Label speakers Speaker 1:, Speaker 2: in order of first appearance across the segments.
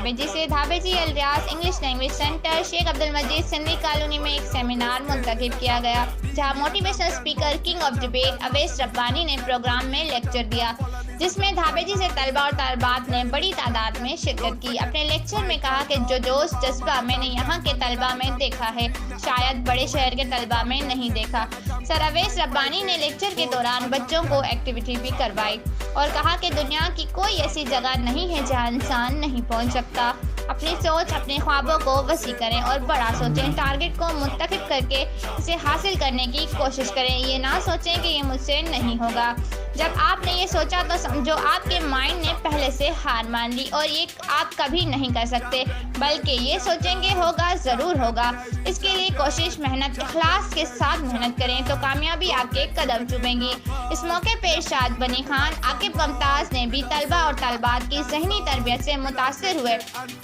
Speaker 1: धाबे जी से धाबे जी Al-Riyaz English language centre Sheikh Abdul Majeed Sindhi colony में एक सेमिनार मुंतखब किया गया, जहां motivational speaker king of debate Awais Rabbani ने प्रोग्राम में लेक्चर दिया, जिसमें धाबे जी से तलबा और तलबात ने बड़ी तादाद में शिरकत की। अपने लेक्चर में कहा कि जो जोश जज्बा मैंने यहाँ के तलबा में देखा है, शायद बड़े शहर के तलबा में नहीं देखा। सर अवैस रब्बानी ने लेक्चर के दौरान बच्चों को एक्टिविटी भी करवाई और कहा कि दुनिया की कोई ऐसी जगह नहीं है जहाँ इंसान नहीं पहुँच सकता। अपनी सोच, अपने ख्वाबों को वसी करें और बड़ा सोचें। टारगेट को मुंतखब करके इसे हासिल करने की कोशिश करें। ये ना सोचें कि ये मुझसे नहीं होगा। जब आपने ये सोचा तो समझो आपके माइंड ने पहले से हार मान ली और ये आप कभी नहीं कर सकते, बल्कि ये सोचेंगे होगा, ज़रूर होगा। इसके लिए कोशिश, मेहनत, इखलास के साथ मेहनत करें तो कामयाबी आपके कदम चूमेगी। इस मौके पर इरशाद बनी खान, आकिब मुमताज़ ने भी तलबा और तलबात की ज़हनी तरबियत से मुतासिर हुए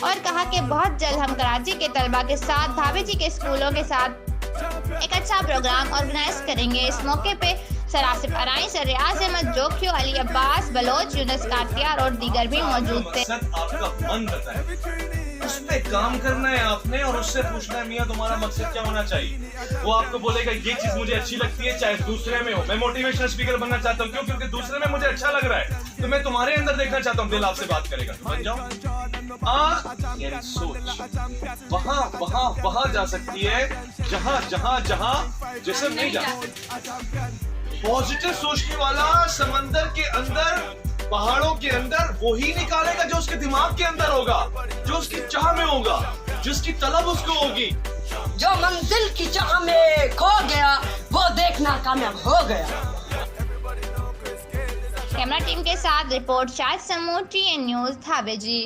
Speaker 1: और कहा कि बहुत जल्द हम कराची के तलबा के साथ धाबे जी के स्कूलों के साथ एक अच्छा प्रोग्राम ऑर्गेनाइज करेंगे। इस मौके पे सर आसिफ अराई, सर रियाज अहमद जोखियो, अली अब्बास बलोच, यूनुस कातियार और दीगर भी मौजूद थे।
Speaker 2: आपका मन बताए, उस पे काम करना है आपने और उससे पूछना है मियां तुम्हारा मकसद क्या होना चाहिए। वो आपको बोलेगा ये चीज मुझे अच्छी लगती है, चाहे दूसरे में हो। मैं मोटिवेशनल स्पीकर बनना चाहता हूँ, क्यों? क्योंकि दूसरे में मुझे अच्छा लग रहा है, तो मैं तुम्हारे अंदर देखना चाहता हूँ। दिल आपसे बात करेगा तो बन जाओ। आँख यानी सोच वहां जा सकती है जहां जिस्म नहीं जा सकता। पॉजिटिव सोचने वाला समंदर के अंदर, पहाड़ों के अंदर वही निकालेगा जो उसके दिमाग के अंदर होगा, जो उसकी चाह में होगा, जिसकी तलब उसको होगी।
Speaker 3: जो मंजिल की चाह में खो गया वो देखना कामयाब हो गया।
Speaker 1: कैमरा टीम के साथ रिपोर्ट शाहिद समूह, TN न्यूज़, धाबे जी।